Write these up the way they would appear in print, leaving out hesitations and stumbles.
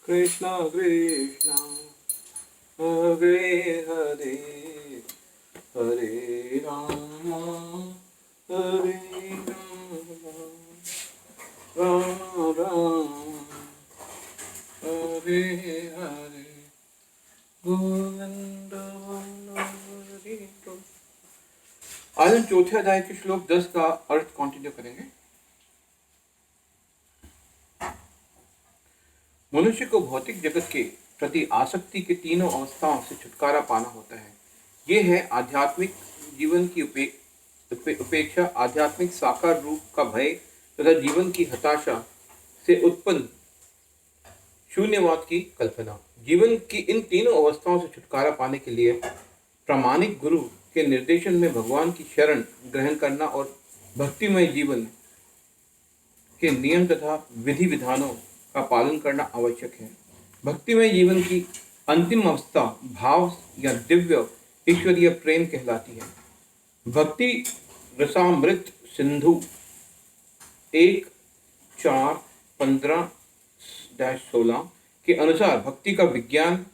कृष्ण कृष्ण हरे हरे हरे राम हरे राम राम हरे हरे गोविंद हरे गोविंद। आज हम चौथे अध्याय के श्लोक 10 का अर्थ कंटिन्यू करेंगे। मनुष्य को भौतिक जगत के प्रति आसक्ति के तीनों अवस्थाओं से छुटकारा पाना होता है। ये है आध्यात्मिक जीवन की उपेक्षा, आध्यात्मिक साकार रूप का भय तथा जीवन की हताशा से उत्पन्न शून्यवाद की कल्पना। जीवन की इन तीनों अवस्थाओं से छुटकारा पाने के लिए प्रामाणिक गुरु के निर्देशन में भगवान की शरण ग्रहण करना और भक्तिमय जीवन के नियम तथा विधि विधानों का पालन करना आवश्यक है। भक्तिमय जीवन की अंतिम अवस्था भाव या दिव्य ईश्वरीय प्रेम कहलाती है। भक्ति रसामृत सिंधु 1:4-15-16 के अनुसार भक्ति का विज्ञान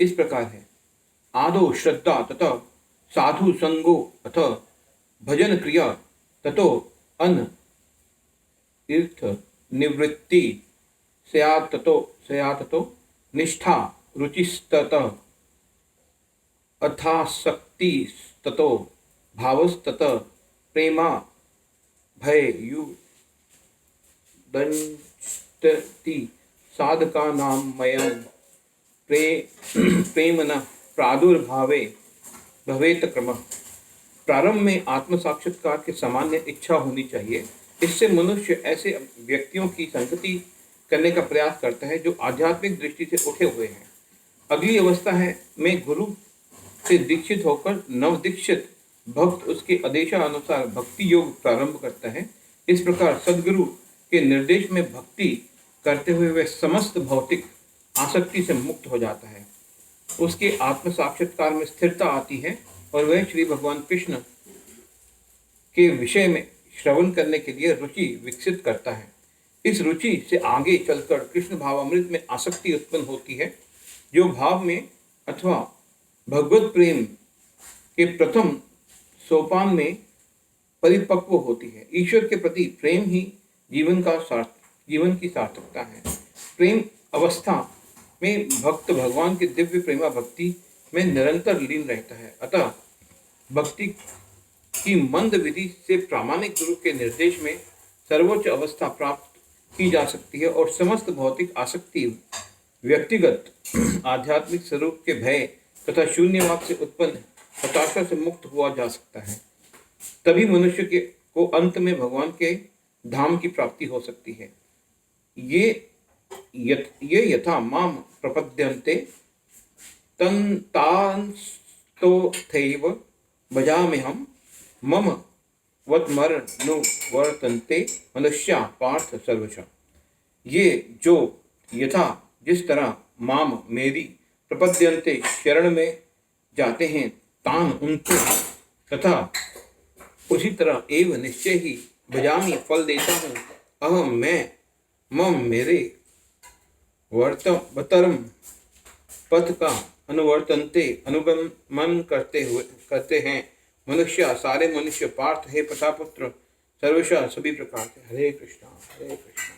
इस प्रकार है। आदौ श्रद्धा तथा साधु संगो अथ भजन क्रिया ततो अन तीर्थ निवृत्ति स्यात्तो निष्ठा रुचिस्ततः अथासक्तिस्ततो भावस्ततः प्रेमा भययुदंष्टति साधकानामयं प्रेमनः प्रादुर्भावे भवेत क्रमः। प्रारंभ में आत्म साक्षात्कार की सामान्य इच्छा होनी चाहिए। इससे मनुष्य ऐसे व्यक्तियों की संगति करने का प्रयास करता है जो आध्यात्मिक दृष्टि से उठे हुए हैं। अगली अवस्था है में गुरु से दीक्षित होकर नवदीक्षित भक्त उसके आदेशानुसार भक्ति योग प्रारंभ करता है। इस प्रकार सदगुरु के निर्देश में भक्ति करते हुए वह समस्त भौतिक आसक्ति से मुक्त हो जाता है। उसके आत्म साक्षात्कार में स्थिरता आती है और वह श्री भगवान कृष्ण के विषय में श्रवण करने के लिए रुचि विकसित करता है। इस रुचि से आगे चलकर कृष्ण भावामृत में आसक्ति उत्पन्न होती है, जो भाव में अथवा भगवत प्रेम के प्रथम सोपान में परिपक्व होती है। ईश्वर के प्रति प्रेम ही जीवन की सार्थकता है। प्रेम अवस्था में भक्त भगवान की दिव्य प्रेमा भक्ति में निरंतर लीन रहता है। अतः भक्ति की मंद विधि से प्रामाणिक गुरु के निर्देश में सर्वोच्च अवस्था प्राप्त की जा सकती है और समस्त भौतिक आसक्ति व्यक्तिगत आध्यात्मिक स्वरूप के भय तथा शून्यवाद से उत्पन्न हताशा से मुक्त हुआ जा सकता है। तभी मनुष्य को अंत में भगवान के धाम की प्राप्ति हो सकती है। ये यथा माम प्रपद्यन्ते तांस्तथैव भजाम्यहम् मम वत्मनुवर्तन्ते मनुष्या पार्थ सर्वशः। ये जो यथा जिस तरह माम मेरी प्रपद्यन्ते शरण में जाते हैं तान उनको तथा उसी तरह एव निश्चय ही भजामी फल देता हूँ अहम मैं मम मेरे वर्तम पथ का अनुगमन करते हैं मनुष्य सारे मनुष्य पार्थ हे प्रतापुत्र सर्वशः सभी प्रकार से। हरे कृष्णा हरे कृष्णा।